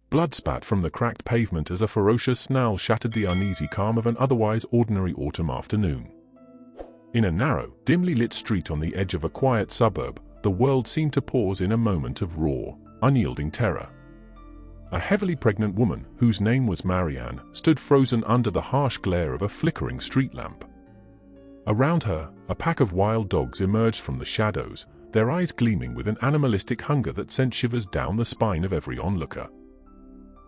Blood spat from the cracked pavement as a ferocious snarl shattered the uneasy calm of an otherwise ordinary autumn afternoon. In a narrow, dimly lit street on the edge of a quiet suburb, the world seemed to pause in a moment of raw, unyielding terror. A heavily pregnant woman, whose name was Marianne, stood frozen under the harsh glare of a flickering street lamp. Around her, a pack of wild dogs emerged from the shadows, their eyes gleaming with an animalistic hunger that sent shivers down the spine of every onlooker.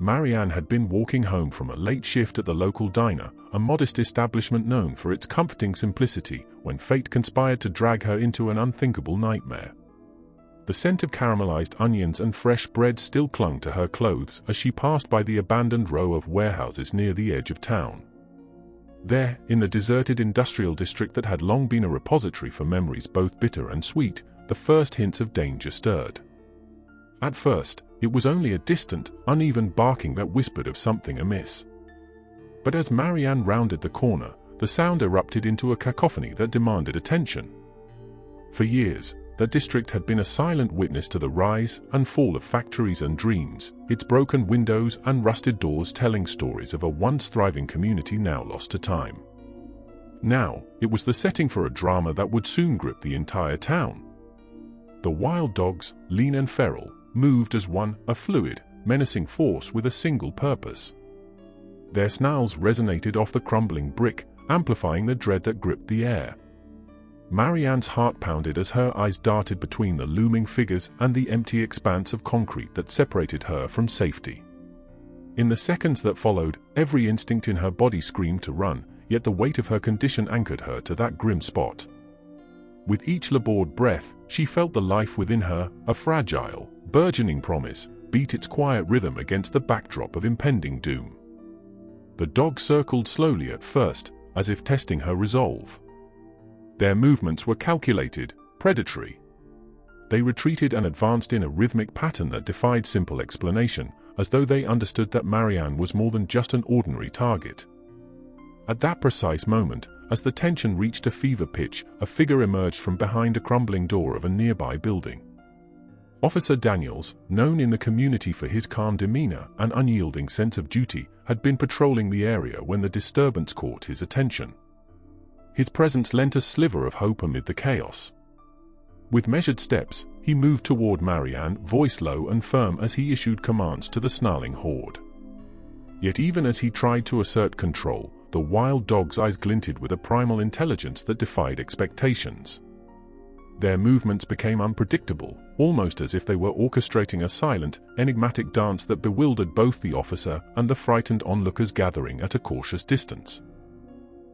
Marianne had been walking home from a late shift at the local diner, a modest establishment known for its comforting simplicity, when fate conspired to drag her into an unthinkable nightmare. The scent of caramelized onions and fresh bread still clung to her clothes as she passed by the abandoned row of warehouses near the edge of town. There, in the deserted industrial district that had long been a repository for memories both bitter and sweet, the first hints of danger stirred. At first, it was only a distant, uneven barking that whispered of something amiss. But as Marianne rounded the corner, the sound erupted into a cacophony that demanded attention. For years, the district had been a silent witness to the rise and fall of factories and dreams, its broken windows and rusted doors telling stories of a once thriving community now lost to time. Now, it was the setting for a drama that would soon grip the entire town. The wild dogs, lean and feral, moved as one, a fluid, menacing force with a single purpose. Their snarls resonated off the crumbling brick, amplifying the dread that gripped the air. Marianne's heart pounded as her eyes darted between the looming figures and the empty expanse of concrete that separated her from safety. In the seconds that followed, every instinct in her body screamed to run, yet the weight of her condition anchored her to that grim spot. With each labored breath, she felt the life within her, a fragile, burgeoning promise, beat its quiet rhythm against the backdrop of impending doom. The dogs circled slowly at first, as if testing her resolve. Their movements were calculated, predatory. They retreated and advanced in a rhythmic pattern that defied simple explanation, as though they understood that Marianne was more than just an ordinary target. At that precise moment, as the tension reached a fever pitch, a figure emerged from behind a crumbling door of a nearby building. Officer Daniels, known in the community for his calm demeanor and unyielding sense of duty, had been patrolling the area when the disturbance caught his attention. His presence lent a sliver of hope amid the chaos. With measured steps, he moved toward Marianne, voice low and firm as he issued commands to the snarling horde. Yet even as he tried to assert control, the wild dog's eyes glinted with a primal intelligence that defied expectations. Their movements became unpredictable, almost as if they were orchestrating a silent, enigmatic dance that bewildered both the officer and the frightened onlookers gathering at a cautious distance.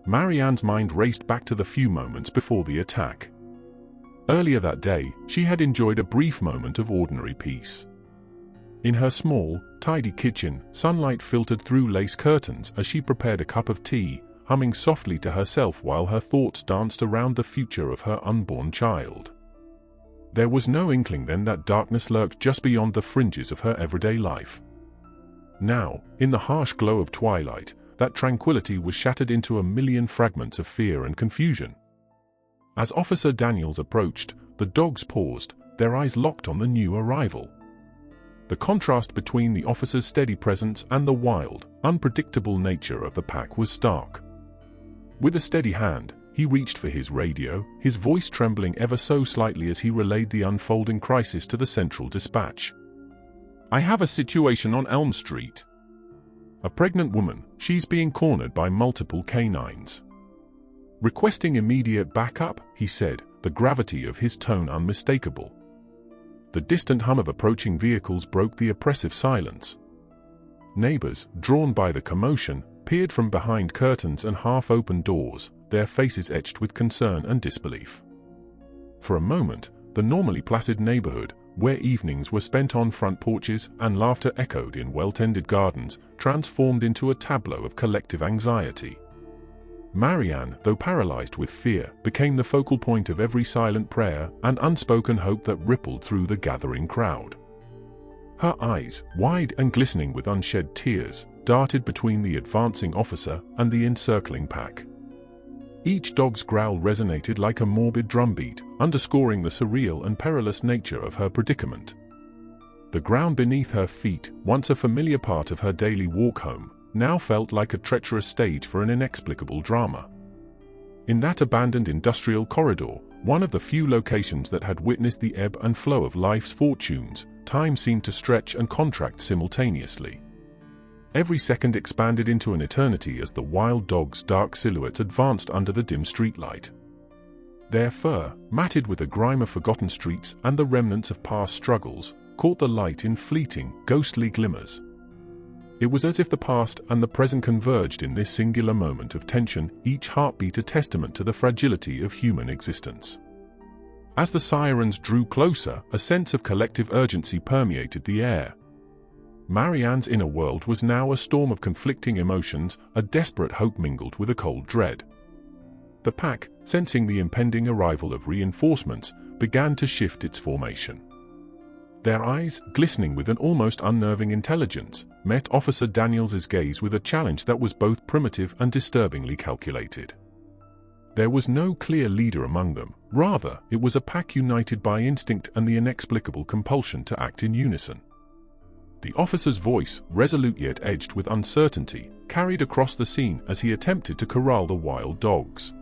Marianne's mind raced back to the few moments before the attack. Earlier that day, she had enjoyed a brief moment of ordinary peace. In her small, tidy kitchen, sunlight filtered through lace curtains as she prepared a cup of tea, humming softly to herself while her thoughts danced around the future of her unborn child. There was no inkling then that darkness lurked just beyond the fringes of her everyday life. Now, in the harsh glow of twilight, that tranquility was shattered into a million fragments of fear and confusion. As Officer Daniels approached, the dogs paused, their eyes locked on the new arrival. The contrast between the officer's steady presence and the wild, unpredictable nature of the pack was stark. With a steady hand, he reached for his radio, his voice trembling ever so slightly as he relayed the unfolding crisis to the central dispatch. "I have a situation on Elm Street. A pregnant woman, she's being cornered by multiple canines. Requesting immediate backup," he said, the gravity of his tone unmistakable. The distant hum of approaching vehicles broke the oppressive silence. Neighbors, drawn by the commotion, peered from behind curtains and half-open doors, their faces etched with concern and disbelief. For a moment, the normally placid neighborhood, where evenings were spent on front porches and laughter echoed in well-tended gardens, transformed into a tableau of collective anxiety. Marianne, though paralyzed with fear, became the focal point of every silent prayer and unspoken hope that rippled through the gathering crowd. Her eyes, wide and glistening with unshed tears, darted between the advancing officer and the encircling pack. Each dog's growl resonated like a morbid drumbeat, underscoring the surreal and perilous nature of her predicament. The ground beneath her feet, once a familiar part of her daily walk home, now felt like a treacherous stage for an inexplicable drama. In that abandoned industrial corridor, one of the few locations that had witnessed the ebb and flow of life's fortunes, time seemed to stretch and contract simultaneously. Every second expanded into an eternity as the wild dogs' dark silhouettes advanced under the dim streetlight. Their fur, matted with the grime of forgotten streets and the remnants of past struggles, caught the light in fleeting, ghostly glimmers. It was as if the past and the present converged in this singular moment of tension, each heartbeat a testament to the fragility of human existence. As the sirens drew closer, a sense of collective urgency permeated the air. Marianne's inner world was now a storm of conflicting emotions, a desperate hope mingled with a cold dread. The pack, sensing the impending arrival of reinforcements, began to shift its formation. Their eyes, glistening with an almost unnerving intelligence, met Officer Daniels's gaze with a challenge that was both primitive and disturbingly calculated. There was no clear leader among them, rather, it was a pack united by instinct and the inexplicable compulsion to act in unison. The officer's voice, resolute yet edged with uncertainty, carried across the scene as he attempted to corral the wild dogs.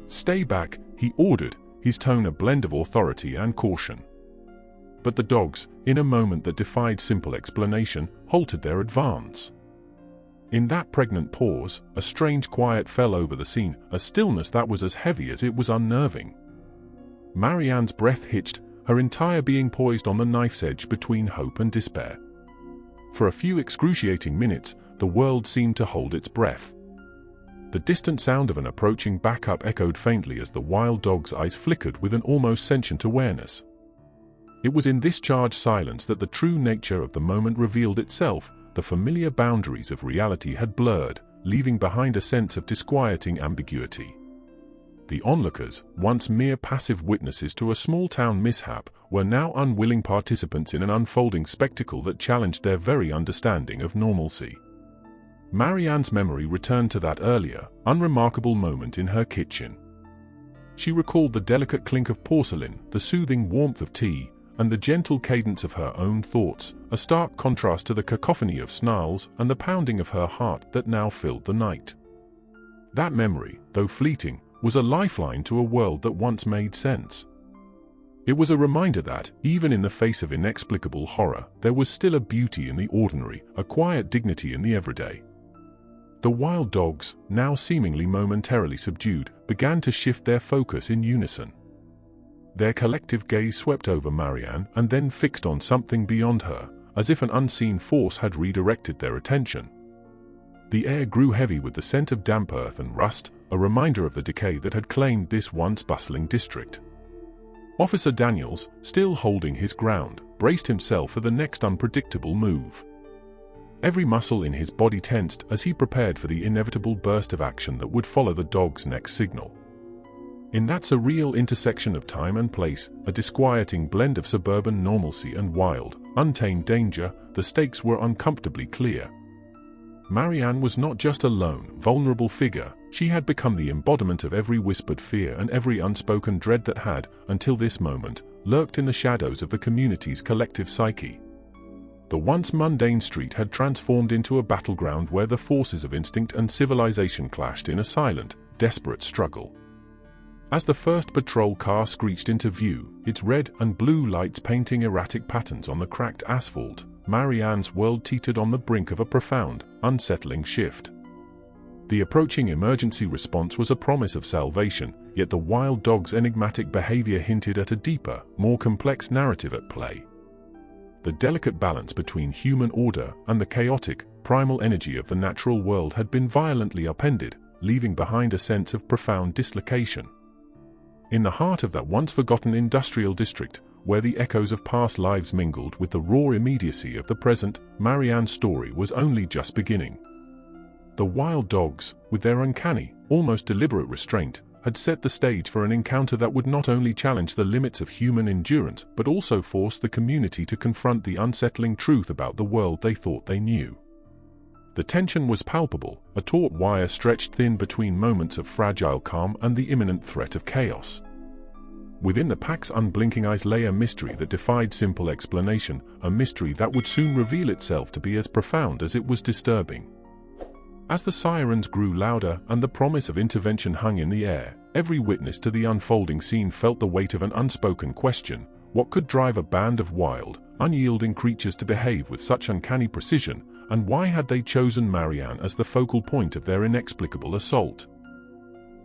"Stay back," he ordered, his tone a blend of authority and caution. But the dogs, in a moment that defied simple explanation, halted their advance. In that pregnant pause, a strange quiet fell over the scene, a stillness that was as heavy as it was unnerving. Marianne's breath hitched, her entire being poised on the knife's edge between hope and despair. For a few excruciating minutes, the world seemed to hold its breath. The distant sound of an approaching backup echoed faintly as the wild dog's eyes flickered with an almost sentient awareness. It was in this charged silence that the true nature of the moment revealed itself. The familiar boundaries of reality had blurred, leaving behind a sense of disquieting ambiguity. The onlookers, once mere passive witnesses to a small-town mishap, were now unwilling participants in an unfolding spectacle that challenged their very understanding of normalcy. Marianne's memory returned to that earlier, unremarkable moment in her kitchen. She recalled the delicate clink of porcelain, the soothing warmth of tea, and the gentle cadence of her own thoughts, a stark contrast to the cacophony of snarls and the pounding of her heart that now filled the night. That memory, though fleeting, was a lifeline to a world that once made sense. It was a reminder that, even in the face of inexplicable horror, there was still a beauty in the ordinary, a quiet dignity in the everyday. The wild dogs, now seemingly momentarily subdued, began to shift their focus in unison. Their collective gaze swept over Marianne and then fixed on something beyond her, as if an unseen force had redirected their attention. The air grew heavy with the scent of damp earth and rust, a reminder of the decay that had claimed this once bustling district. Officer Daniels, still holding his ground, braced himself for the next unpredictable move. Every muscle in his body tensed as he prepared for the inevitable burst of action that would follow the dog's next signal. In that surreal intersection of time and place, a disquieting blend of suburban normalcy and wild, untamed danger, the stakes were uncomfortably clear. Marianne was not just a lone, vulnerable figure, she had become the embodiment of every whispered fear and every unspoken dread that had, until this moment, lurked in the shadows of the community's collective psyche. The once mundane street had transformed into a battleground where the forces of instinct and civilization clashed in a silent, desperate struggle. As the first patrol car screeched into view, its red and blue lights painting erratic patterns on the cracked asphalt, Marianne's world teetered on the brink of a profound, unsettling shift. The approaching emergency response was a promise of salvation, yet the wild dog's enigmatic behavior hinted at a deeper, more complex narrative at play. The delicate balance between human order and the chaotic, primal energy of the natural world had been violently upended, leaving behind a sense of profound dislocation. In the heart of that once-forgotten industrial district, where the echoes of past lives mingled with the raw immediacy of the present, Marianne's story was only just beginning. The wild dogs, with their uncanny, almost deliberate restraint, had set the stage for an encounter that would not only challenge the limits of human endurance but also force the community to confront the unsettling truth about the world they thought they knew. The tension was palpable, a taut wire stretched thin between moments of fragile calm and the imminent threat of chaos. Within the pack's unblinking eyes lay a mystery that defied simple explanation, a mystery that would soon reveal itself to be as profound as it was disturbing. As the sirens grew louder and the promise of intervention hung in the air, every witness to the unfolding scene felt the weight of an unspoken question: what could drive a band of wild, unyielding creatures to behave with such uncanny precision, and why had they chosen Marianne as the focal point of their inexplicable assault?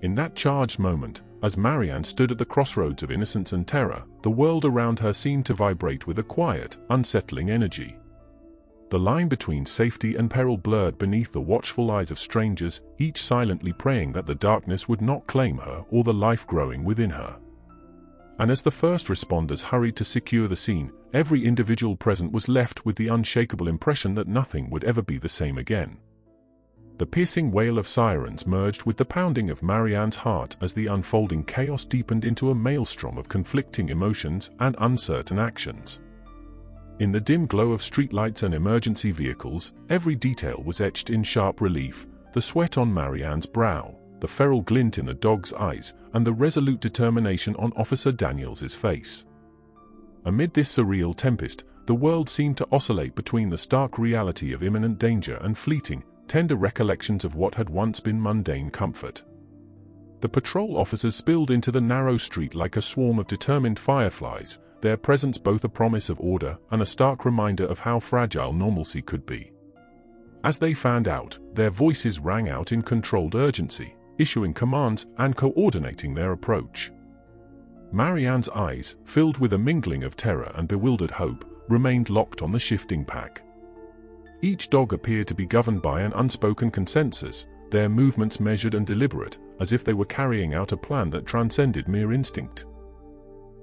In that charged moment, as Marianne stood at the crossroads of innocence and terror, the world around her seemed to vibrate with a quiet, unsettling energy. The line between safety and peril blurred beneath the watchful eyes of strangers, each silently praying that the darkness would not claim her or the life growing within her. And as the first responders hurried to secure the scene, every individual present was left with the unshakable impression that nothing would ever be the same again. The piercing wail of sirens merged with the pounding of Marianne's heart as the unfolding chaos deepened into a maelstrom of conflicting emotions and uncertain actions. In the dim glow of streetlights and emergency vehicles, every detail was etched in sharp relief: the sweat on Marianne's brow, the feral glint in the dog's eyes, and the resolute determination on Officer Daniels's face. Amid this surreal tempest, the world seemed to oscillate between the stark reality of imminent danger and fleeting, tender recollections of what had once been mundane comfort. The patrol officers spilled into the narrow street like a swarm of determined fireflies, their presence both a promise of order and a stark reminder of how fragile normalcy could be. As they fanned out, their voices rang out in controlled urgency, issuing commands and coordinating their approach. Marianne's eyes, filled with a mingling of terror and bewildered hope, remained locked on the shifting pack. Each dog appeared to be governed by an unspoken consensus, their movements measured and deliberate, as if they were carrying out a plan that transcended mere instinct.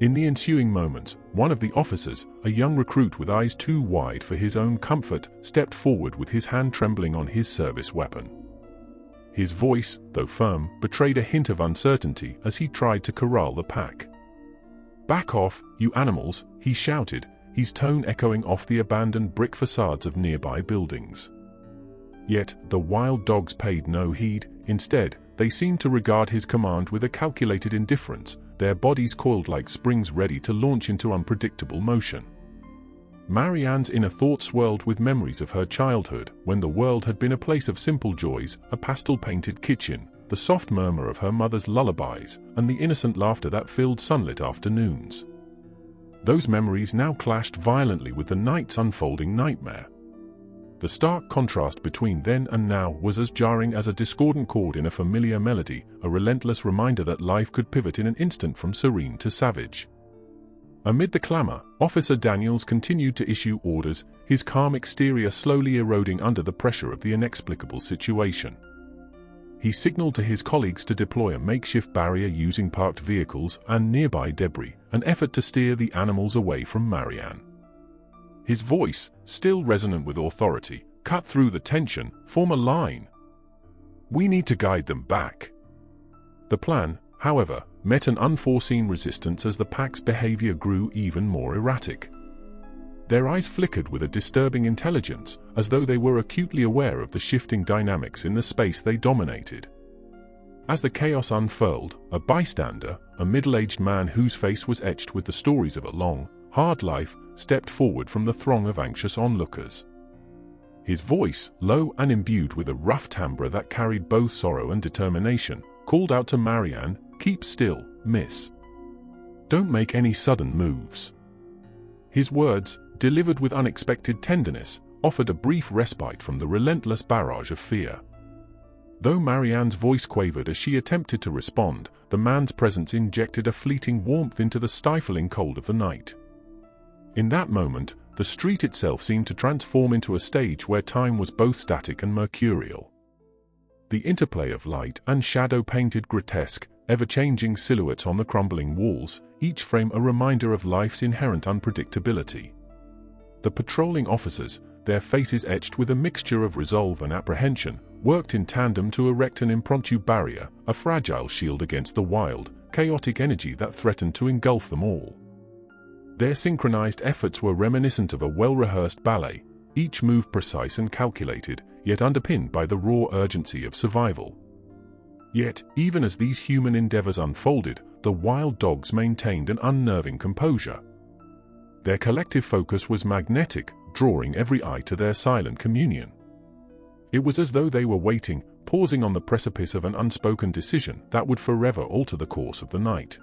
In the ensuing moments, one of the officers, a young recruit with eyes too wide for his own comfort, stepped forward with his hand trembling on his service weapon. His voice, though firm, betrayed a hint of uncertainty as he tried to corral the pack. "Back off, you animals," he shouted, his tone echoing off the abandoned brick facades of nearby buildings. Yet, the wild dogs paid no heed. Instead, they seemed to regard his command with a calculated indifference, their bodies coiled like springs ready to launch into unpredictable motion. Marianne's inner thoughts swirled with memories of her childhood, when the world had been a place of simple joys, a pastel-painted kitchen, the soft murmur of her mother's lullabies, and the innocent laughter that filled sunlit afternoons. Those memories now clashed violently with the night's unfolding nightmare. The stark contrast between then and now was as jarring as a discordant chord in a familiar melody, a relentless reminder that life could pivot in an instant from serene to savage. Amid the clamor, Officer Daniels continued to issue orders, his calm exterior slowly eroding under the pressure of the inexplicable situation. He signaled to his colleagues to deploy a makeshift barrier using parked vehicles and nearby debris, an effort to steer the animals away from Marianne. His voice, still resonant with authority, cut through the tension: "Form a line. We need to guide them back." The plan, however, met an unforeseen resistance as the pack's behavior grew even more erratic. Their eyes flickered with a disturbing intelligence, as though they were acutely aware of the shifting dynamics in the space they dominated. As the chaos unfurled, a bystander, a middle-aged man whose face was etched with the stories of a long, hard life, stepped forward from the throng of anxious onlookers. His voice, low and imbued with a rough timbre that carried both sorrow and determination, called out to Marianne, "Keep still, miss. Don't make any sudden moves." His words, delivered with unexpected tenderness, offered a brief respite from the relentless barrage of fear. Though Marianne's voice quavered as she attempted to respond, the man's presence injected a fleeting warmth into the stifling cold of the night. In that moment, the street itself seemed to transform into a stage where time was both static and mercurial. The interplay of light and shadow painted grotesque, ever-changing silhouettes on the crumbling walls, each frame a reminder of life's inherent unpredictability. The patrolling officers, their faces etched with a mixture of resolve and apprehension, worked in tandem to erect an impromptu barrier, a fragile shield against the wild, chaotic energy that threatened to engulf them all. Their synchronized efforts were reminiscent of a well-rehearsed ballet, each move precise and calculated, yet underpinned by the raw urgency of survival. Yet, even as these human endeavors unfolded, the wild dogs maintained an unnerving composure. Their collective focus was magnetic, drawing every eye to their silent communion. It was as though they were waiting, pausing on the precipice of an unspoken decision that would forever alter the course of the night.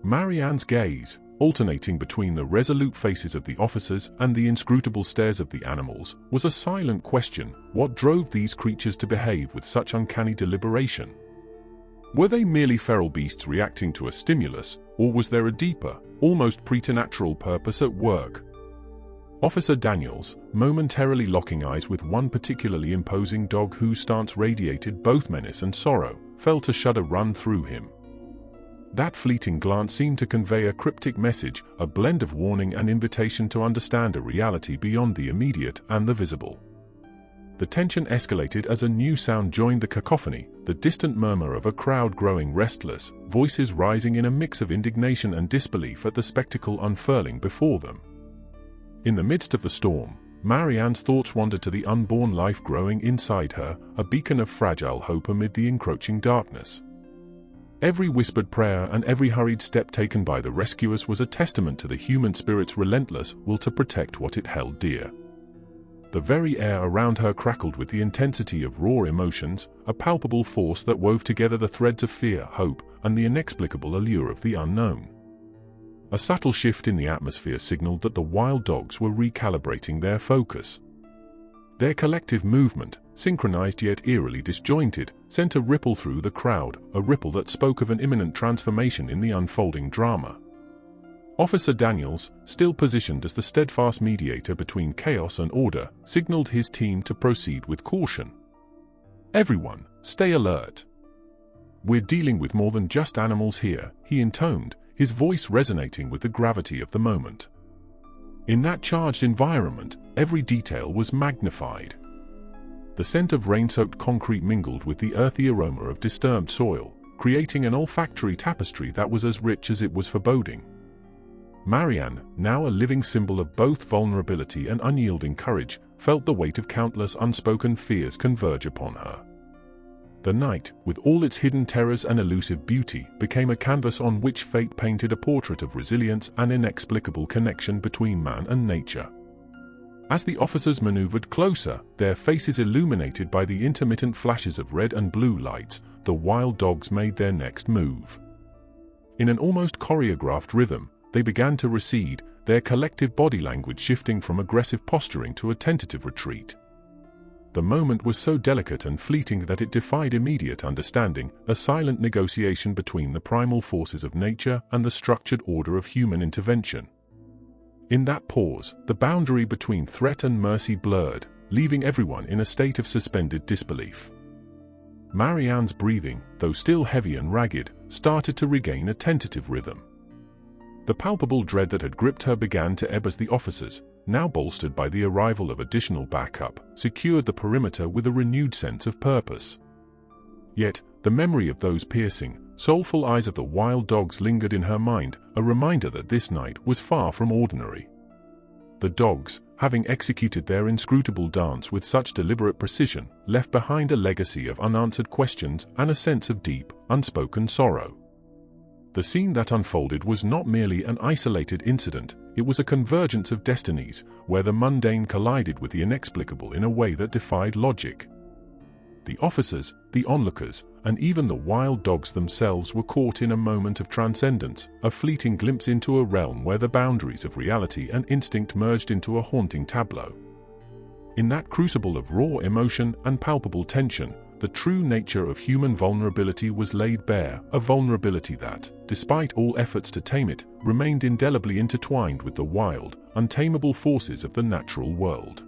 Marianne's gaze, alternating between the resolute faces of the officers and the inscrutable stares of the animals, was a silent question: what drove these creatures to behave with such uncanny deliberation? Were they merely feral beasts reacting to a stimulus, or was there a deeper, almost preternatural purpose at work? Officer Daniels, momentarily locking eyes with one particularly imposing dog whose stance radiated both menace and sorrow, felt a shudder run through him. That fleeting glance seemed to convey a cryptic message, a blend of warning and invitation to understand a reality beyond the immediate and the visible. The tension escalated as a new sound joined the cacophony, the distant murmur of a crowd growing restless, voices rising in a mix of indignation and disbelief at the spectacle unfurling before them. In the midst of the storm, Marianne's thoughts wandered to the unborn life growing inside her, a beacon of fragile hope amid the encroaching darkness. Every whispered prayer and every hurried step taken by the rescuers was a testament to the human spirit's relentless will to protect what it held dear. The very air around her crackled with the intensity of raw emotions, a palpable force that wove together the threads of fear, hope, and the inexplicable allure of the unknown. A subtle shift in the atmosphere signaled that the wild dogs were recalibrating their focus. Their collective movement, synchronized yet eerily disjointed, sent a ripple through the crowd, a ripple that spoke of an imminent transformation in the unfolding drama. Officer Daniels, still positioned as the steadfast mediator between chaos and order, signaled his team to proceed with caution. "Everyone, stay alert. We're dealing with more than just animals here," he intoned, his voice resonating with the gravity of the moment. In that charged environment, every detail was magnified. The scent of rain-soaked concrete mingled with the earthy aroma of disturbed soil, creating an olfactory tapestry that was as rich as it was foreboding. Marianne, now a living symbol of both vulnerability and unyielding courage, felt the weight of countless unspoken fears converge upon her. The night, with all its hidden terrors and elusive beauty, became a canvas on which fate painted a portrait of resilience and inexplicable connection between man and nature. As the officers maneuvered closer, their faces illuminated by the intermittent flashes of red and blue lights, the wild dogs made their next move. In an almost choreographed rhythm, they began to recede, their collective body language shifting from aggressive posturing to a tentative retreat. The moment was so delicate and fleeting that it defied immediate understanding, a silent negotiation between the primal forces of nature and the structured order of human intervention. In that pause, the boundary between threat and mercy blurred, leaving everyone in a state of suspended disbelief. Marianne's breathing, though still heavy and ragged, started to regain a tentative rhythm. The palpable dread that had gripped her began to ebb as the officers, now bolstered by the arrival of additional backup, secured the perimeter with a renewed sense of purpose. Yet, the memory of those piercing, soulful eyes of the wild dogs lingered in her mind, a reminder that this night was far from ordinary. The dogs, having executed their inscrutable dance with such deliberate precision, left behind a legacy of unanswered questions and a sense of deep, unspoken sorrow. The scene that unfolded was not merely an isolated incident, it was a convergence of destinies, where the mundane collided with the inexplicable in a way that defied logic. The officers, the onlookers, and even the wild dogs themselves were caught in a moment of transcendence, a fleeting glimpse into a realm where the boundaries of reality and instinct merged into a haunting tableau. In that crucible of raw emotion and palpable tension, the true nature of human vulnerability was laid bare, a vulnerability that, despite all efforts to tame it, remained indelibly intertwined with the wild, untamable forces of the natural world.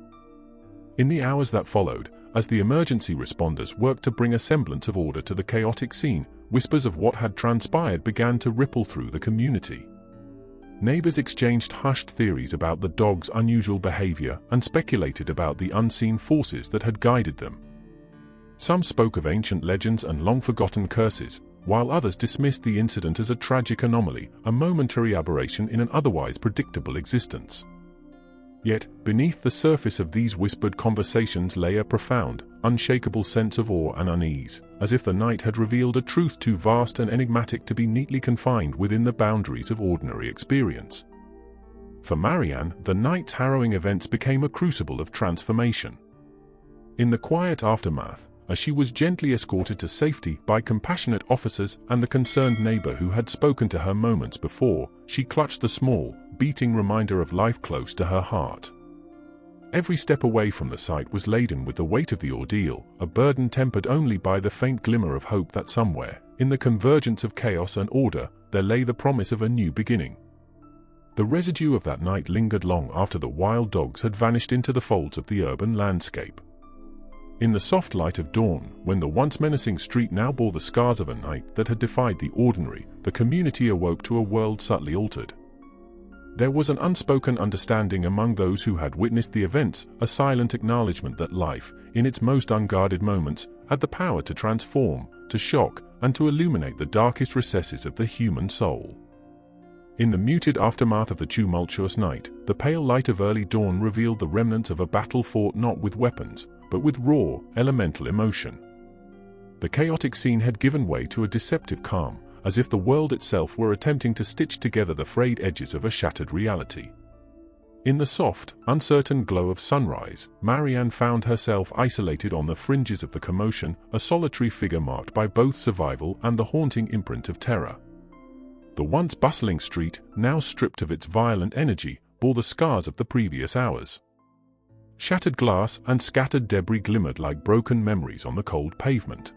In the hours that followed, as the emergency responders worked to bring a semblance of order to the chaotic scene, whispers of what had transpired began to ripple through the community. Neighbors exchanged hushed theories about the dogs' unusual behavior and speculated about the unseen forces that had guided them. Some spoke of ancient legends and long-forgotten curses, while others dismissed the incident as a tragic anomaly, a momentary aberration in an otherwise predictable existence. Yet, beneath the surface of these whispered conversations lay a profound, unshakable sense of awe and unease, as if the night had revealed a truth too vast and enigmatic to be neatly confined within the boundaries of ordinary experience. For Marianne, the night's harrowing events became a crucible of transformation. In the quiet aftermath, as she was gently escorted to safety by compassionate officers and the concerned neighbor who had spoken to her moments before, she clutched the small, beating reminder of life close to her heart. Every step away from the site was laden with the weight of the ordeal, a burden tempered only by the faint glimmer of hope that somewhere, in the convergence of chaos and order, there lay the promise of a new beginning. The residue of that night lingered long after the wild dogs had vanished into the folds of the urban landscape. In the soft light of dawn, when the once menacing street now bore the scars of a night that had defied the ordinary, the community awoke to a world subtly altered. There was an unspoken understanding among those who had witnessed the events, a silent acknowledgement that life, in its most unguarded moments, had the power to transform, to shock, and to illuminate the darkest recesses of the human soul. In the muted aftermath of the tumultuous night, the pale light of early dawn revealed the remnants of a battle fought not with weapons, but with raw, elemental emotion. The chaotic scene had given way to a deceptive calm, as if the world itself were attempting to stitch together the frayed edges of a shattered reality. In the soft, uncertain glow of sunrise, Marianne found herself isolated on the fringes of the commotion, a solitary figure marked by both survival and the haunting imprint of terror. The once bustling street, now stripped of its violent energy, bore the scars of the previous hours. Shattered glass and scattered debris glimmered like broken memories on the cold pavement.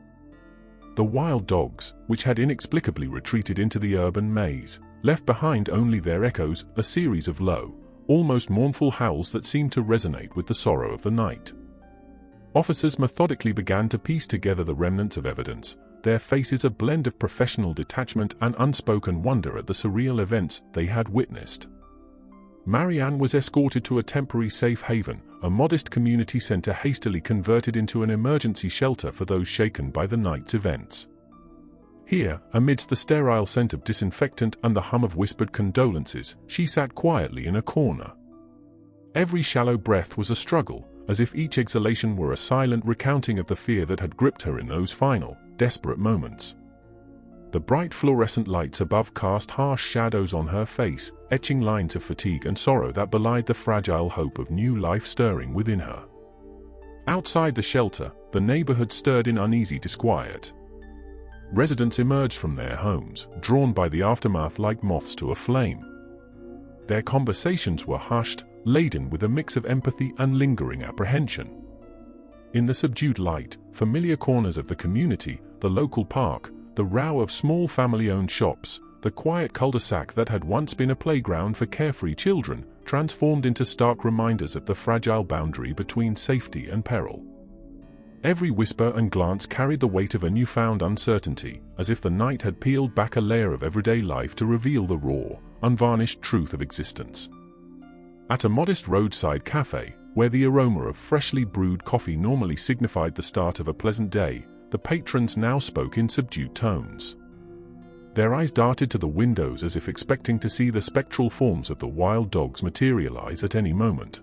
The wild dogs, which had inexplicably retreated into the urban maze, left behind only their echoes, a series of low, almost mournful howls that seemed to resonate with the sorrow of the night. Officers methodically began to piece together the remnants of evidence, their faces a blend of professional detachment and unspoken wonder at the surreal events they had witnessed. Marianne was escorted to a temporary safe haven, a modest community center hastily converted into an emergency shelter for those shaken by the night's events. Here, amidst the sterile scent of disinfectant and the hum of whispered condolences, she sat quietly in a corner. Every shallow breath was a struggle, as if each exhalation were a silent recounting of the fear that had gripped her in those final, desperate moments. The bright fluorescent lights above cast harsh shadows on her face, etching lines of fatigue and sorrow that belied the fragile hope of new life stirring within her. Outside the shelter, the neighborhood stirred in uneasy disquiet. Residents emerged from their homes, drawn by the aftermath like moths to a flame. Their conversations were hushed, laden with a mix of empathy and lingering apprehension. In the subdued light, familiar corners of the community, the local park, the row of small family-owned shops, the quiet cul-de-sac that had once been a playground for carefree children, transformed into stark reminders of the fragile boundary between safety and peril. Every whisper and glance carried the weight of a newfound uncertainty, as if the night had peeled back a layer of everyday life to reveal the raw, unvarnished truth of existence. At a modest roadside cafe, where the aroma of freshly brewed coffee normally signified the start of a pleasant day, the patrons now spoke in subdued tones. Their eyes darted to the windows as if expecting to see the spectral forms of the wild dogs materialize at any moment.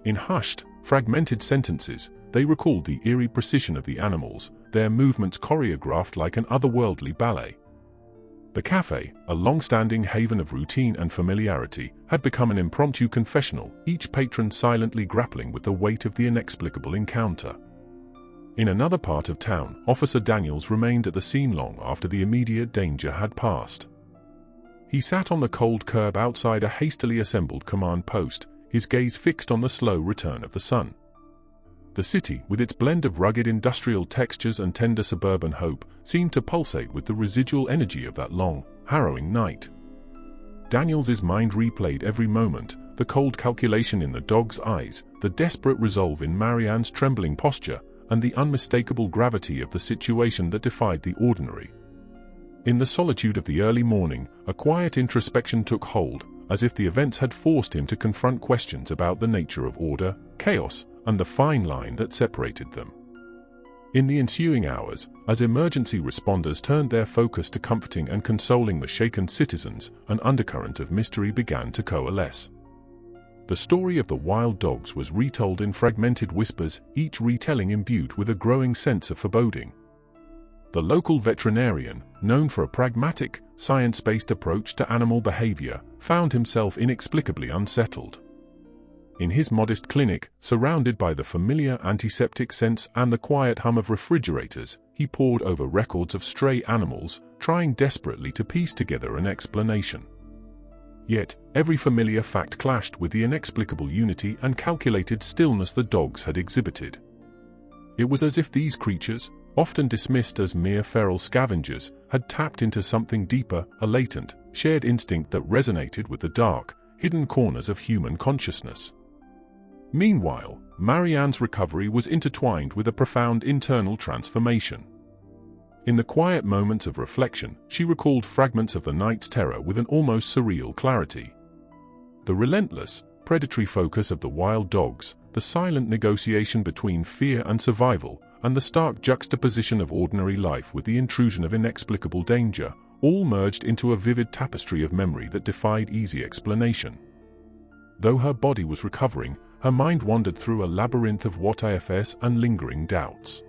In hushed, fragmented sentences, they recalled the eerie precision of the animals, their movements choreographed like an otherworldly ballet. The cafe, a long-standing haven of routine and familiarity, had become an impromptu confessional, each patron silently grappling with the weight of the inexplicable encounter. In another part of town, Officer Daniels remained at the scene long after the immediate danger had passed. He sat on the cold curb outside a hastily assembled command post, his gaze fixed on the slow return of the sun. The city, with its blend of rugged industrial textures and tender suburban hope, seemed to pulsate with the residual energy of that long, harrowing night. Daniels's mind replayed every moment, the cold calculation in the dog's eyes, the desperate resolve in Marianne's trembling posture, and the unmistakable gravity of the situation that defied the ordinary. In the solitude of the early morning, a quiet introspection took hold, as if the events had forced him to confront questions about the nature of order, chaos, and the fine line that separated them. In the ensuing hours, as emergency responders turned their focus to comforting and consoling the shaken citizens, an undercurrent of mystery began to coalesce. The story of the wild dogs was retold in fragmented whispers, each retelling imbued with a growing sense of foreboding. The local veterinarian, known for a pragmatic, science-based approach to animal behavior, found himself inexplicably unsettled. In his modest clinic, surrounded by the familiar antiseptic scents and the quiet hum of refrigerators, he pored over records of stray animals, trying desperately to piece together an explanation. Yet, every familiar fact clashed with the inexplicable unity and calculated stillness the dogs had exhibited. It was as if these creatures, often dismissed as mere feral scavengers, had tapped into something deeper, a latent, shared instinct that resonated with the dark, hidden corners of human consciousness. Meanwhile, Marianne's recovery was intertwined with a profound internal transformation. In the quiet moments of reflection, she recalled fragments of the night's terror with an almost surreal clarity. The relentless, predatory focus of the wild dogs, the silent negotiation between fear and survival, and the stark juxtaposition of ordinary life with the intrusion of inexplicable danger, all merged into a vivid tapestry of memory that defied easy explanation. Though her body was recovering, her mind wandered through a labyrinth of what-ifs and lingering doubts.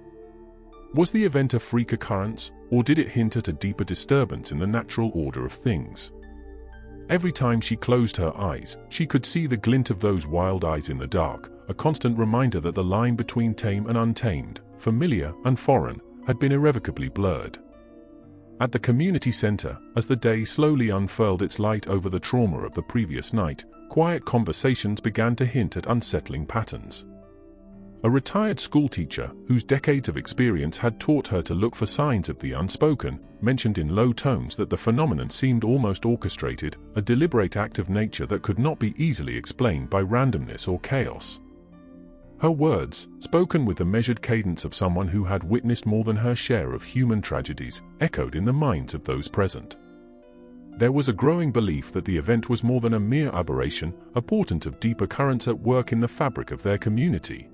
Was the event a freak occurrence, or did it hint at a deeper disturbance in the natural order of things? Every time she closed her eyes, she could see the glint of those wild eyes in the dark, a constant reminder that the line between tame and untamed, familiar and foreign, had been irrevocably blurred. At the community center, as the day slowly unfurled its light over the trauma of the previous night, quiet conversations began to hint at unsettling patterns. A retired schoolteacher, whose decades of experience had taught her to look for signs of the unspoken, mentioned in low tones that the phenomenon seemed almost orchestrated, a deliberate act of nature that could not be easily explained by randomness or chaos. Her words, spoken with the measured cadence of someone who had witnessed more than her share of human tragedies, echoed in the minds of those present. There was a growing belief that the event was more than a mere aberration, a portent of deeper currents at work in the fabric of their community.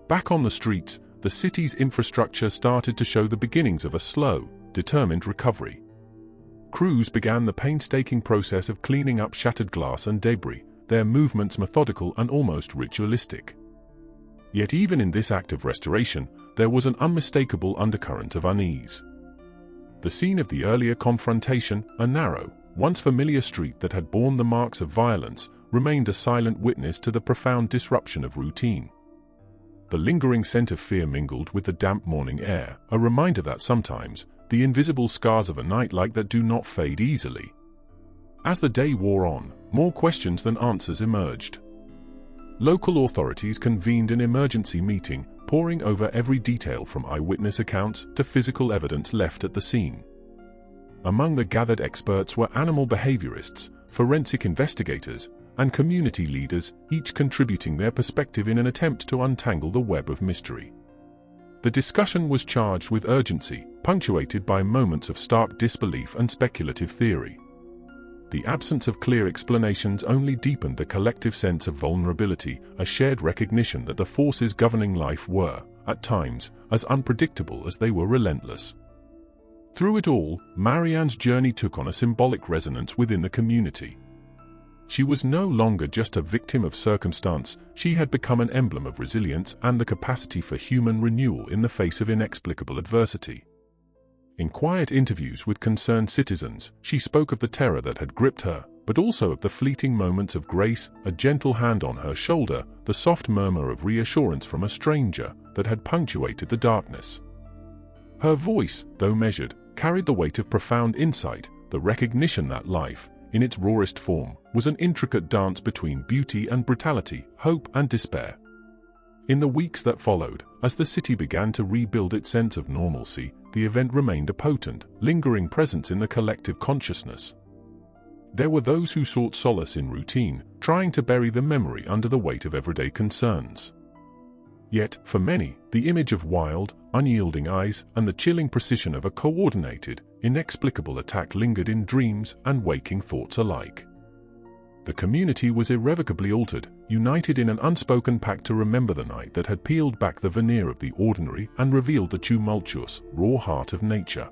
Back on the streets, the city's infrastructure started to show the beginnings of a slow, determined recovery. Crews began the painstaking process of cleaning up shattered glass and debris, their movements methodical and almost ritualistic. Yet even in this act of restoration, there was an unmistakable undercurrent of unease. The scene of the earlier confrontation, a narrow, once familiar street that had borne the marks of violence, remained a silent witness to the profound disruption of routine. The lingering scent of fear mingled with the damp morning air, a reminder that sometimes, the invisible scars of a night like that do not fade easily. As the day wore on, more questions than answers emerged. Local authorities convened an emergency meeting, poring over every detail from eyewitness accounts to physical evidence left at the scene. Among the gathered experts were animal behaviorists, forensic investigators, and community leaders, each contributing their perspective in an attempt to untangle the web of mystery. The discussion was charged with urgency, punctuated by moments of stark disbelief and speculative theory. The absence of clear explanations only deepened the collective sense of vulnerability, a shared recognition that the forces governing life were, at times, as unpredictable as they were relentless. Through it all, Marianne's journey took on a symbolic resonance within the community. She was no longer just a victim of circumstance, she had become an emblem of resilience and the capacity for human renewal in the face of inexplicable adversity. In quiet interviews with concerned citizens, she spoke of the terror that had gripped her, but also of the fleeting moments of grace, a gentle hand on her shoulder, the soft murmur of reassurance from a stranger that had punctuated the darkness. Her voice, though measured, carried the weight of profound insight, the recognition that life, in its rawest form, was an intricate dance between beauty and brutality, hope and despair. In the weeks that followed, as the city began to rebuild its sense of normalcy, the event remained a potent, lingering presence in the collective consciousness. There were those who sought solace in routine, trying to bury the memory under the weight of everyday concerns. Yet, for many, the image of wild, unyielding eyes and the chilling precision of a coordinated, inexplicable attack lingered in dreams and waking thoughts alike. The community was irrevocably altered, united in an unspoken pact to remember the night that had peeled back the veneer of the ordinary and revealed the tumultuous, raw heart of nature.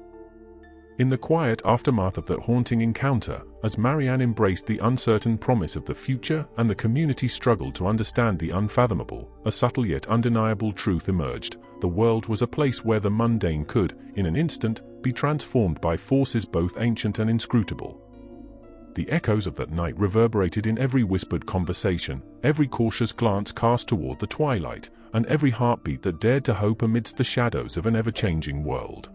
In the quiet aftermath of that haunting encounter, as Marianne embraced the uncertain promise of the future and the community struggled to understand the unfathomable, a subtle yet undeniable truth emerged: the world was a place where the mundane could, in an instant, be transformed by forces both ancient and inscrutable. The echoes of that night reverberated in every whispered conversation, every cautious glance cast toward the twilight, and every heartbeat that dared to hope amidst the shadows of an ever-changing world.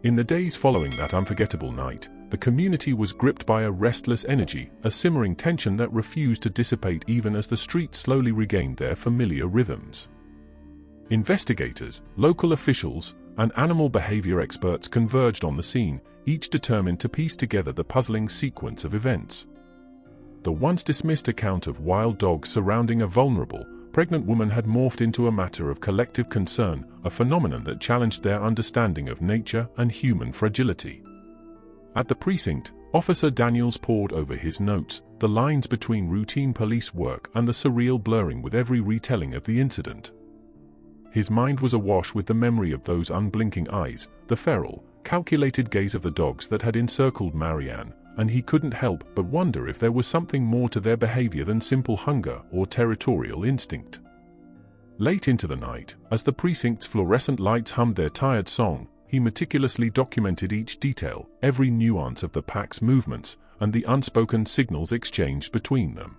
In the days following that unforgettable night, the community was gripped by a restless energy, a simmering tension that refused to dissipate even as the streets slowly regained their familiar rhythms. Investigators, local officials, and animal behavior experts converged on the scene, each determined to piece together the puzzling sequence of events. The once dismissed account of wild dogs surrounding a vulnerable, pregnant woman had morphed into a matter of collective concern, a phenomenon that challenged their understanding of nature and human fragility. At the precinct, Officer Daniels pored over his notes, the lines between routine police work and the surreal blurring with every retelling of the incident. His mind was awash with the memory of those unblinking eyes, the feral, calculated gaze of the dogs that had encircled Marianne, and he couldn't help but wonder if there was something more to their behavior than simple hunger or territorial instinct. Late into the night, as the precinct's fluorescent lights hummed their tired song, he meticulously documented each detail, every nuance of the pack's movements, and the unspoken signals exchanged between them.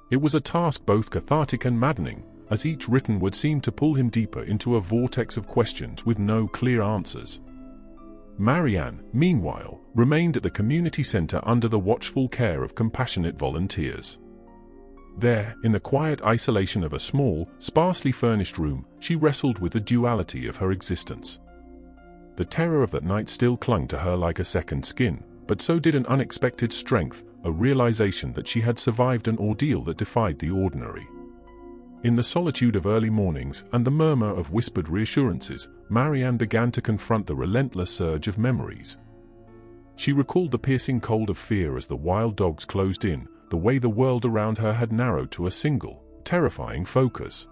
It was a task both cathartic and maddening, as each written word seemed to pull him deeper into a vortex of questions with no clear answers. Marianne, meanwhile, remained at the community center under the watchful care of compassionate volunteers. There, in the quiet isolation of a small, sparsely furnished room, she wrestled with the duality of her existence. The terror of that night still clung to her like a second skin, but so did an unexpected strength, a realization that she had survived an ordeal that defied the ordinary. In the solitude of early mornings and the murmur of whispered reassurances, Marianne began to confront the relentless surge of memories. She recalled the piercing cold of fear as the wild dogs closed in, the way the world around her had narrowed to a single, terrifying focus.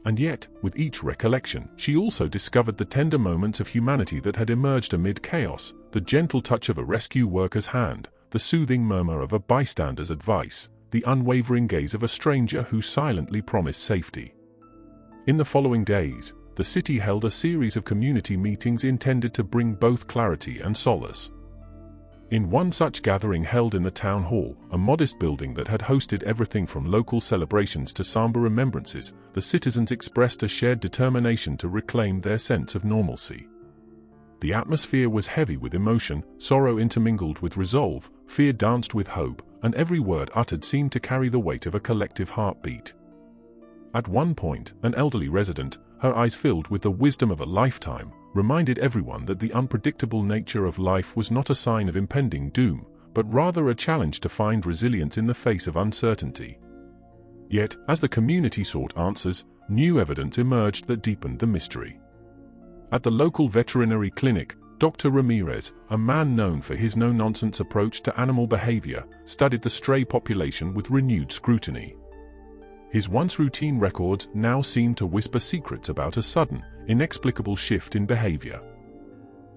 And yet, with each recollection, she also discovered the tender moments of humanity that had emerged amid chaos, the gentle touch of a rescue worker's hand, the soothing murmur of a bystander's advice, the unwavering gaze of a stranger who silently promised safety. In the following days, the city held a series of community meetings intended to bring both clarity and solace. In one such gathering held in the town hall, a modest building that had hosted everything from local celebrations to somber remembrances, the citizens expressed a shared determination to reclaim their sense of normalcy. The atmosphere was heavy with emotion, sorrow intermingled with resolve, fear danced with hope, and every word uttered seemed to carry the weight of a collective heartbeat. At one point, an elderly resident, her eyes filled with the wisdom of a lifetime, reminded everyone that the unpredictable nature of life was not a sign of impending doom, but rather a challenge to find resilience in the face of uncertainty. Yet, as the community sought answers, new evidence emerged that deepened the mystery. At the local veterinary clinic, Dr. Ramirez, a man known for his no-nonsense approach to animal behavior, studied the stray population with renewed scrutiny. His once routine records now seemed to whisper secrets about a sudden, inexplicable shift in behavior.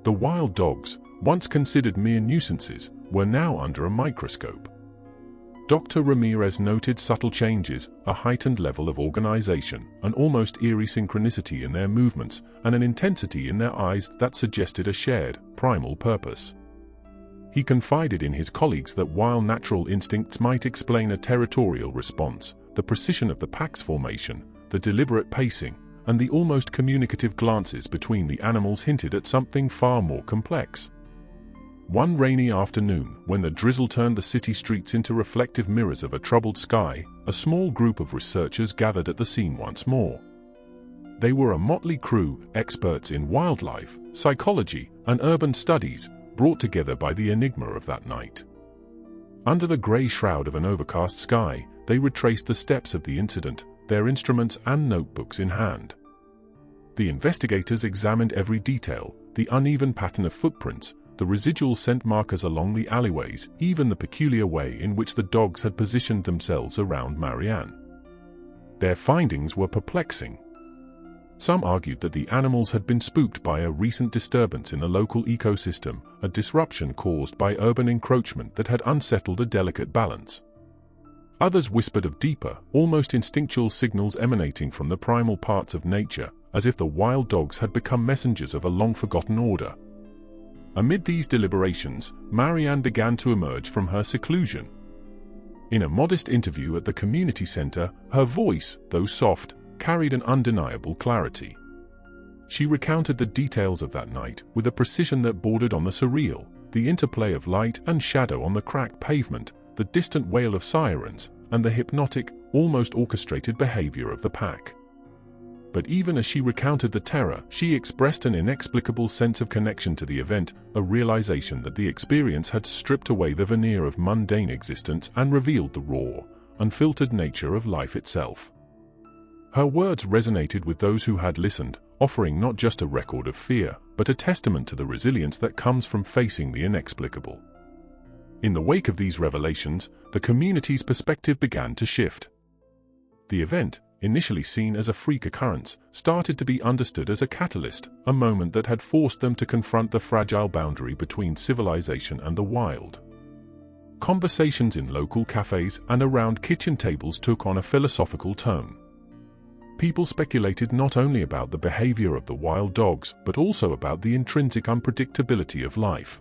The wild dogs, once considered mere nuisances, were now under a microscope. Dr. Ramirez noted subtle changes, a heightened level of organization, an almost eerie synchronicity in their movements, and an intensity in their eyes that suggested a shared, primal purpose. He confided in his colleagues that while natural instincts might explain a territorial response, the precision of the pack's formation, the deliberate pacing, and the almost communicative glances between the animals hinted at something far more complex. One rainy afternoon, when the drizzle turned the city streets into reflective mirrors of a troubled sky, a small group of researchers gathered at the scene once more. They were a motley crew, experts in wildlife, psychology, and urban studies, brought together by the enigma of that night. Under the grey shroud of an overcast sky, they retraced the steps of the incident, their instruments and notebooks in hand. The investigators examined every detail, the uneven pattern of footprints, the residual scent markers along the alleyways, even the peculiar way in which the dogs had positioned themselves around Marianne. Their findings were perplexing. Some argued that the animals had been spooked by a recent disturbance in the local ecosystem, a disruption caused by urban encroachment that had unsettled a delicate balance. Others whispered of deeper, almost instinctual signals emanating from the primal parts of nature, as if the wild dogs had become messengers of a long-forgotten order. Amid these deliberations, Marianne began to emerge from her seclusion. In a modest interview at the community center, her voice, though soft, carried an undeniable clarity. She recounted the details of that night with a precision that bordered on the surreal, the interplay of light and shadow on the cracked pavement, the distant wail of sirens, and the hypnotic, almost orchestrated behavior of the pack. But even as she recounted the terror, she expressed an inexplicable sense of connection to the event, a realization that the experience had stripped away the veneer of mundane existence and revealed the raw, unfiltered nature of life itself. Her words resonated with those who had listened, offering not just a record of fear, but a testament to the resilience that comes from facing the inexplicable. In the wake of these revelations, the community's perspective began to shift. The event, initially seen as a freak occurrence, started to be understood as a catalyst, a moment that had forced them to confront the fragile boundary between civilization and the wild. Conversations in local cafes and around kitchen tables took on a philosophical tone. People speculated not only about the behavior of the wild dogs, but also about the intrinsic unpredictability of life.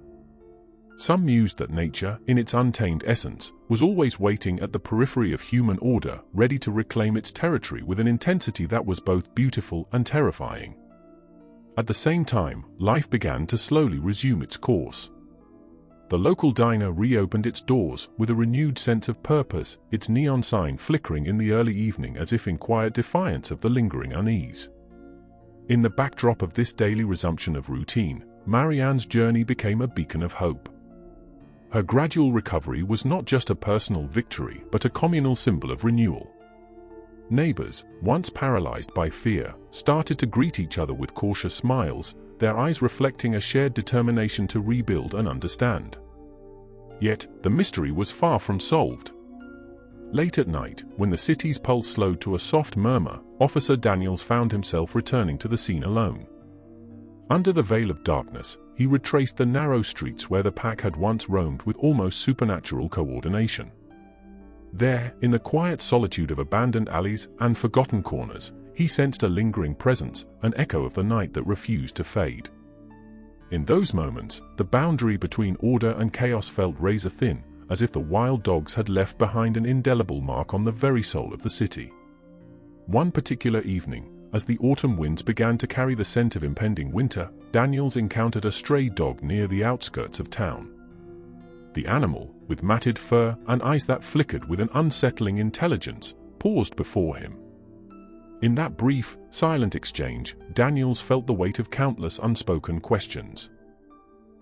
Some mused that nature, in its untamed essence, was always waiting at the periphery of human order, ready to reclaim its territory with an intensity that was both beautiful and terrifying. At the same time, life began to slowly resume its course. The local diner reopened its doors with a renewed sense of purpose, its neon sign flickering in the early evening as if in quiet defiance of the lingering unease. In the backdrop of this daily resumption of routine, Marianne's journey became a beacon of hope. Her gradual recovery was not just a personal victory but a communal symbol of renewal. Neighbors, once paralyzed by fear, started to greet each other with cautious smiles, their eyes reflecting a shared determination to rebuild and understand. Yet, the mystery was far from solved. Late at night, when the city's pulse slowed to a soft murmur, Officer Daniels found himself returning to the scene alone. Under the veil of darkness, he retraced the narrow streets where the pack had once roamed with almost supernatural coordination. There, in the quiet solitude of abandoned alleys and forgotten corners, he sensed a lingering presence, an echo of the night that refused to fade. In those moments, the boundary between order and chaos felt razor-thin, as if the wild dogs had left behind an indelible mark on the very soul of the city. One particular evening, as the autumn winds began to carry the scent of impending winter, Daniels encountered a stray dog near the outskirts of town. The animal, with matted fur and eyes that flickered with an unsettling intelligence, paused before him. In that brief, silent exchange, Daniels felt the weight of countless unspoken questions.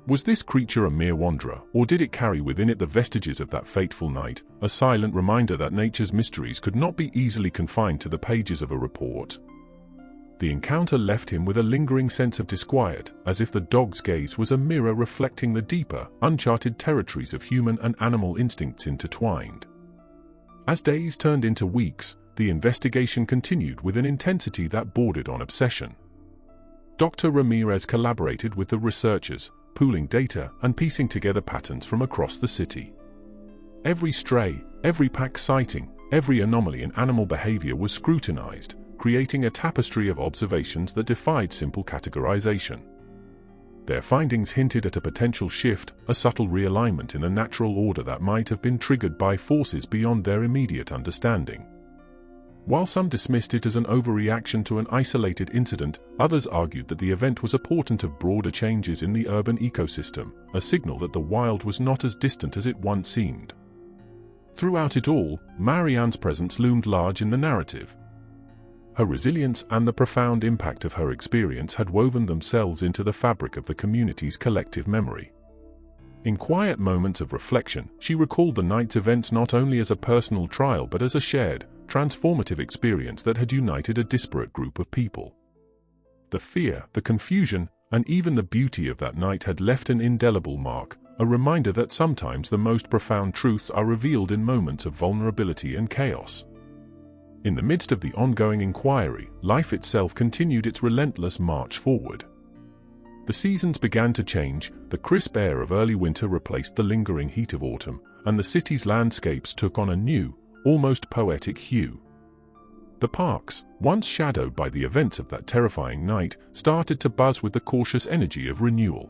Was this creature a mere wanderer, or did it carry within it the vestiges of that fateful night, a silent reminder that nature's mysteries could not be easily confined to the pages of a report? The encounter left him with a lingering sense of disquiet, as if the dog's gaze was a mirror reflecting the deeper, uncharted territories of human and animal instincts intertwined. As days turned into weeks, the investigation continued with an intensity that bordered on obsession. Dr. Ramirez collaborated with the researchers, pooling data and piecing together patterns from across the city. Every stray, every pack sighting, every anomaly in animal behavior was scrutinized, creating a tapestry of observations that defied simple categorization. Their findings hinted at a potential shift, a subtle realignment in the natural order that might have been triggered by forces beyond their immediate understanding. While some dismissed it as an overreaction to an isolated incident, others argued that the event was a portent of broader changes in the urban ecosystem, a signal that the wild was not as distant as it once seemed. Throughout it all, Marianne's presence loomed large in the narrative. Her resilience and the profound impact of her experience had woven themselves into the fabric of the community's collective memory. In quiet moments of reflection, she recalled the night's events not only as a personal trial but as a shared, transformative experience that had united a disparate group of people. The fear, the confusion, and even the beauty of that night had left an indelible mark, a reminder that sometimes the most profound truths are revealed in moments of vulnerability and chaos. In the midst of the ongoing inquiry, life itself continued its relentless march forward. The seasons began to change, the crisp air of early winter replaced the lingering heat of autumn, and the city's landscapes took on a new, almost poetic hue. The parks, once shadowed by the events of that terrifying night, started to buzz with the cautious energy of renewal.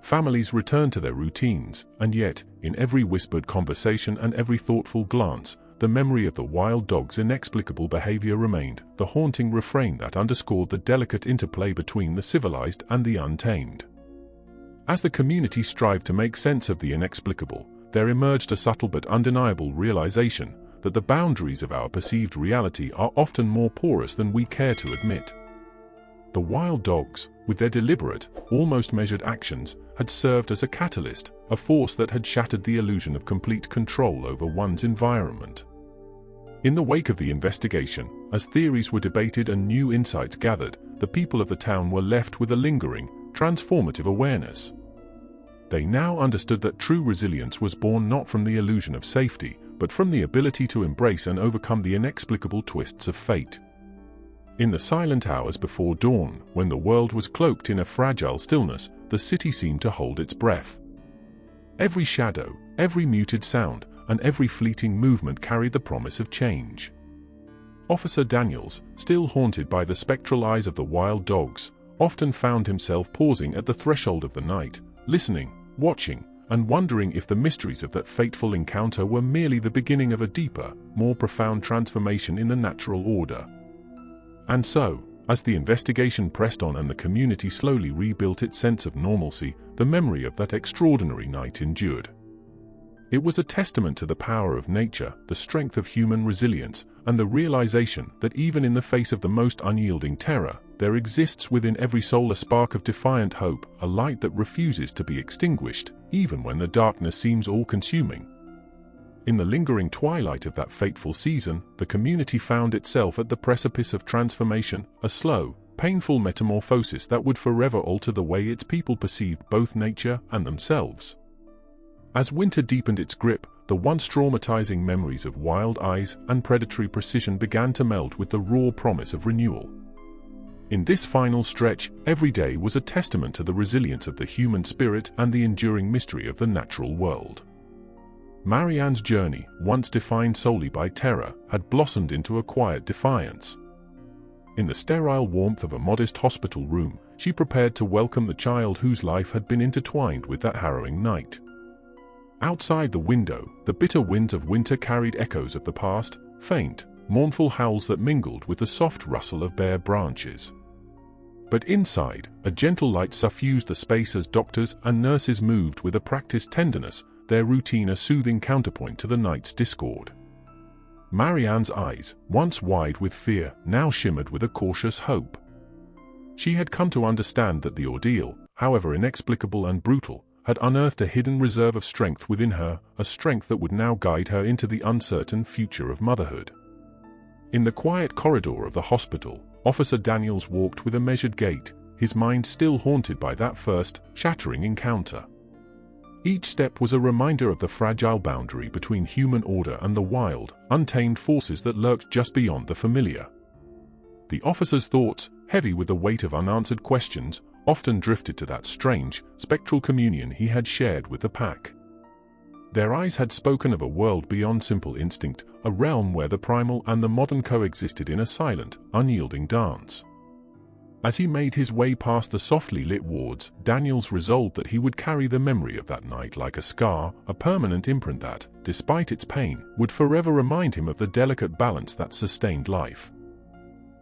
Families returned to their routines, and yet, in every whispered conversation and every thoughtful glance, the memory of the wild dog's inexplicable behavior remained, the haunting refrain that underscored the delicate interplay between the civilized and the untamed. As the community strived to make sense of the inexplicable, there emerged a subtle but undeniable realization that the boundaries of our perceived reality are often more porous than we care to admit. The wild dogs, with their deliberate, almost measured actions, had served as a catalyst, a force that had shattered the illusion of complete control over one's environment. In the wake of the investigation, as theories were debated and new insights gathered, the people of the town were left with a lingering, transformative awareness. They now understood that true resilience was born not from the illusion of safety, but from the ability to embrace and overcome the inexplicable twists of fate. In the silent hours before dawn, when the world was cloaked in a fragile stillness, the city seemed to hold its breath. Every shadow, every muted sound, and every fleeting movement carried the promise of change. Officer Daniels, still haunted by the spectral eyes of the wild dogs, often found himself pausing at the threshold of the night, listening, watching, and wondering if the mysteries of that fateful encounter were merely the beginning of a deeper, more profound transformation in the natural order. And so, as the investigation pressed on and the community slowly rebuilt its sense of normalcy, the memory of that extraordinary night endured. It was a testament to the power of nature, the strength of human resilience, and the realization that even in the face of the most unyielding terror, there exists within every soul a spark of defiant hope, a light that refuses to be extinguished, even when the darkness seems all-consuming. In the lingering twilight of that fateful season, the community found itself at the precipice of transformation, a slow, painful metamorphosis that would forever alter the way its people perceived both nature and themselves. As winter deepened its grip, the once traumatizing memories of wild eyes and predatory precision began to meld with the raw promise of renewal. In this final stretch, every day was a testament to the resilience of the human spirit and the enduring mystery of the natural world. Marianne's journey, once defined solely by terror, had blossomed into a quiet defiance. In the sterile warmth of a modest hospital room, she prepared to welcome the child whose life had been intertwined with that harrowing night. Outside the window, the bitter winds of winter carried echoes of the past, faint, mournful howls that mingled with the soft rustle of bare branches. But inside, a gentle light suffused the space as doctors and nurses moved with a practiced tenderness, their routine a soothing counterpoint to the night's discord. Marianne's eyes, once wide with fear, now shimmered with a cautious hope. She had come to understand that the ordeal, however inexplicable and brutal, had unearthed a hidden reserve of strength within her, a strength that would now guide her into the uncertain future of motherhood. In the quiet corridor of the hospital, Officer Daniels walked with a measured gait, his mind still haunted by that first, shattering encounter. Each step was a reminder of the fragile boundary between human order and the wild, untamed forces that lurked just beyond the familiar. The officer's thoughts, heavy with the weight of unanswered questions, often drifted to that strange, spectral communion he had shared with the pack. Their eyes had spoken of a world beyond simple instinct, a realm where the primal and the modern coexisted in a silent, unyielding dance. As he made his way past the softly lit wards, Daniels resolved that he would carry the memory of that night like a scar, a permanent imprint that, despite its pain, would forever remind him of the delicate balance that sustained life.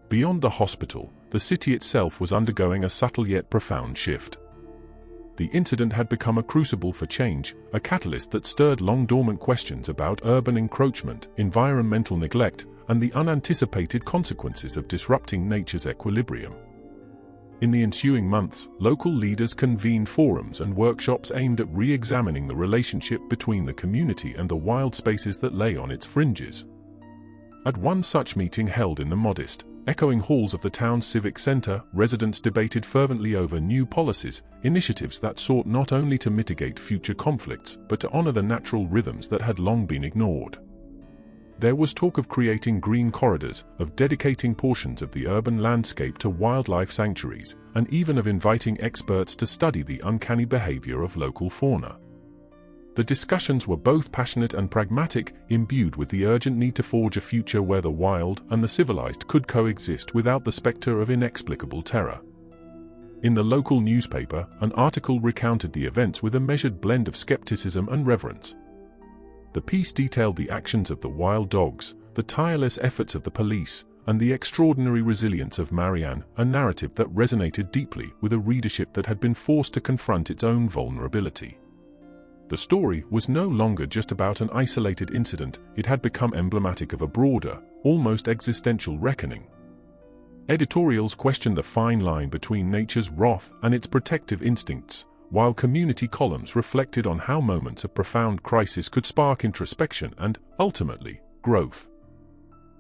Beyond the hospital, the city itself was undergoing a subtle yet profound shift. The incident had become a crucible for change, a catalyst that stirred long-dormant questions about urban encroachment, environmental neglect, and the unanticipated consequences of disrupting nature's equilibrium. In the ensuing months, local leaders convened forums and workshops aimed at re-examining the relationship between the community and the wild spaces that lay on its fringes. At one such meeting held in the modest, echoing halls of the town's civic center, residents debated fervently over new policies, initiatives that sought not only to mitigate future conflicts, but to honor the natural rhythms that had long been ignored. There was talk of creating green corridors, of dedicating portions of the urban landscape to wildlife sanctuaries, and even of inviting experts to study the uncanny behavior of local fauna. The discussions were both passionate and pragmatic, imbued with the urgent need to forge a future where the wild and the civilized could coexist without the specter of inexplicable terror. In the local newspaper, an article recounted the events with a measured blend of skepticism and reverence. The piece detailed the actions of the wild dogs, the tireless efforts of the police, and the extraordinary resilience of Marianne, a narrative that resonated deeply with a readership that had been forced to confront its own vulnerability. The story was no longer just about an isolated incident, it had become emblematic of a broader, almost existential reckoning. Editorials questioned the fine line between nature's wrath and its protective instincts, while community columns reflected on how moments of profound crisis could spark introspection and, ultimately, growth.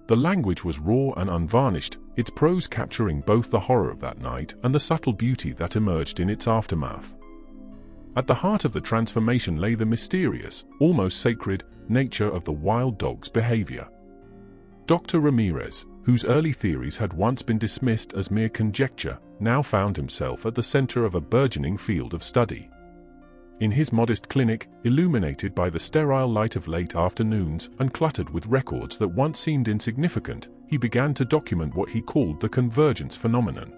The language was raw and unvarnished, its prose capturing both the horror of that night and the subtle beauty that emerged in its aftermath. At the heart of the transformation lay the mysterious, almost sacred, nature of the wild dog's behavior. Dr. Ramirez, whose early theories had once been dismissed as mere conjecture, now found himself at the center of a burgeoning field of study. In his modest clinic, illuminated by the sterile light of late afternoons and cluttered with records that once seemed insignificant, he began to document what he called the convergence phenomenon.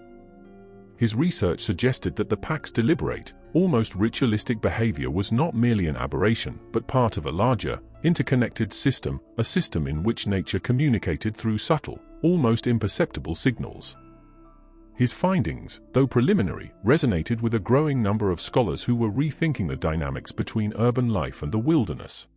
His research suggested that the pack's deliberate, almost ritualistic behavior was not merely an aberration, but part of a larger, interconnected system, a system in which nature communicated through subtle, almost imperceptible signals. His findings, though preliminary, resonated with a growing number of scholars who were rethinking the dynamics between urban life and the wilderness.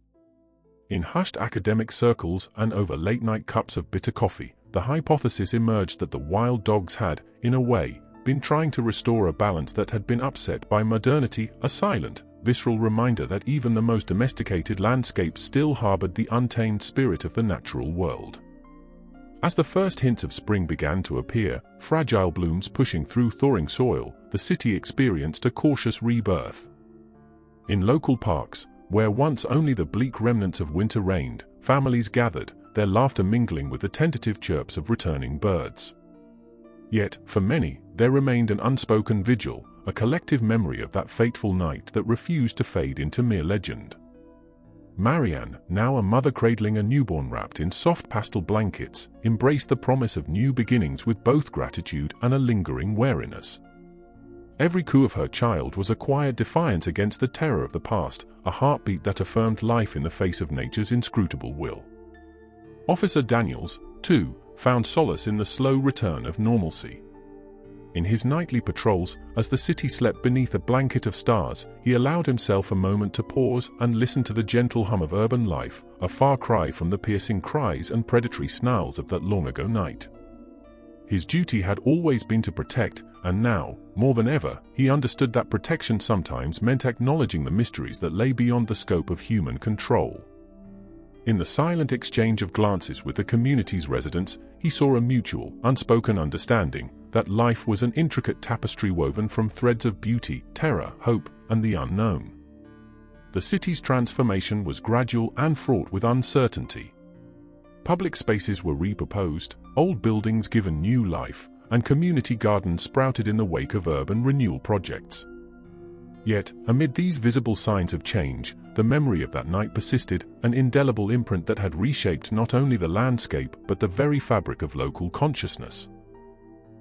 In hushed academic circles and over late-night cups of bitter coffee, the hypothesis emerged that the wild dogs had, in a way, been trying to restore a balance that had been upset by modernity, a silent, visceral reminder that even the most domesticated landscapes still harbored the untamed spirit of the natural world. As the first hints of spring began to appear, fragile blooms pushing through thawing soil, the city experienced a cautious rebirth. In local parks, where once only the bleak remnants of winter reigned, families gathered, their laughter mingling with the tentative chirps of returning birds. Yet, for many, there remained an unspoken vigil, a collective memory of that fateful night that refused to fade into mere legend. Marianne, now a mother cradling a newborn wrapped in soft pastel blankets, embraced the promise of new beginnings with both gratitude and a lingering wariness. Every coo of her child was a quiet defiance against the terror of the past, a heartbeat that affirmed life in the face of nature's inscrutable will. Officer Daniels, too, found solace in the slow return of normalcy. In his nightly patrols, as the city slept beneath a blanket of stars, he allowed himself a moment to pause and listen to the gentle hum of urban life, a far cry from the piercing cries and predatory snarls of that long-ago night. His duty had always been to protect, and now, more than ever, he understood that protection sometimes meant acknowledging the mysteries that lay beyond the scope of human control. In the silent exchange of glances with the community's residents, he saw a mutual, unspoken understanding that life was an intricate tapestry woven from threads of beauty, terror, hope, and the unknown. The city's transformation was gradual and fraught with uncertainty. Public spaces were reproposed, old buildings given new life, and community gardens sprouted in the wake of urban renewal projects. Yet, amid these visible signs of change, the memory of that night persisted, an indelible imprint that had reshaped not only the landscape but the very fabric of local consciousness.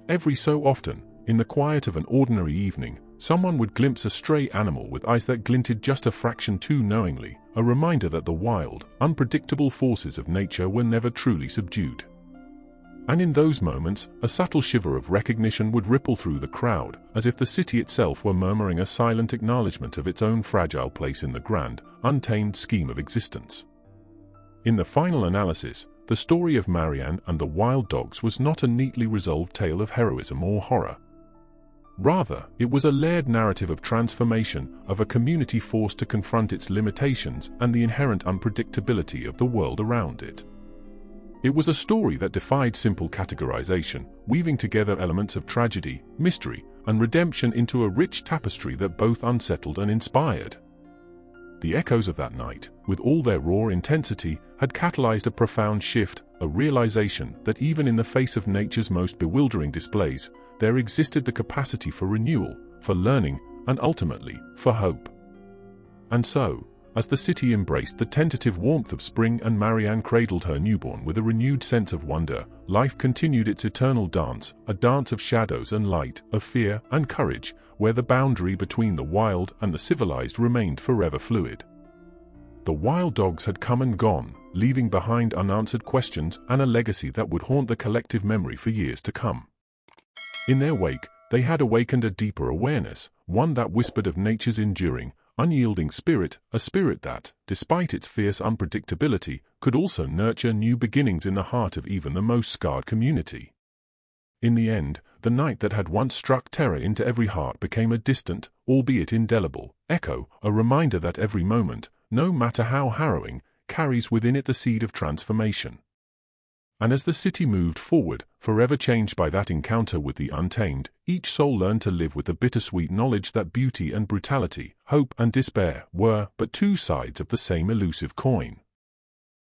Every so often, in the quiet of an ordinary evening, someone would glimpse a stray animal with eyes that glinted just a fraction too knowingly, a reminder that the wild, unpredictable forces of nature were never truly subdued. And in those moments, a subtle shiver of recognition would ripple through the crowd, as if the city itself were murmuring a silent acknowledgement of its own fragile place in the grand, untamed scheme of existence. In the final analysis, the story of Marianne and the wild dogs was not a neatly resolved tale of heroism or horror. Rather, it was a layered narrative of transformation, of a community forced to confront its limitations and the inherent unpredictability of the world around it. It was a story that defied simple categorization, weaving together elements of tragedy, mystery, and redemption into a rich tapestry that both unsettled and inspired. The echoes of that night, with all their raw intensity, had catalyzed a profound shift, a realization that even in the face of nature's most bewildering displays, there existed the capacity for renewal, for learning, and ultimately, for hope. And so, as the city embraced the tentative warmth of spring and Marianne cradled her newborn with a renewed sense of wonder, life continued its eternal dance, a dance of shadows and light, of fear and courage, where the boundary between the wild and the civilized remained forever fluid. The wild dogs had come and gone, leaving behind unanswered questions and a legacy that would haunt the collective memory for years to come. In their wake, they had awakened a deeper awareness, one that whispered of nature's enduring, unyielding spirit, a spirit that, despite its fierce unpredictability, could also nurture new beginnings in the heart of even the most scarred community. In the end, the night that had once struck terror into every heart became a distant, albeit indelible, echo, a reminder that every moment, no matter how harrowing, carries within it the seed of transformation. And as the city moved forward, forever changed by that encounter with the untamed, each soul learned to live with the bittersweet knowledge that beauty and brutality, hope and despair, were but two sides of the same elusive coin.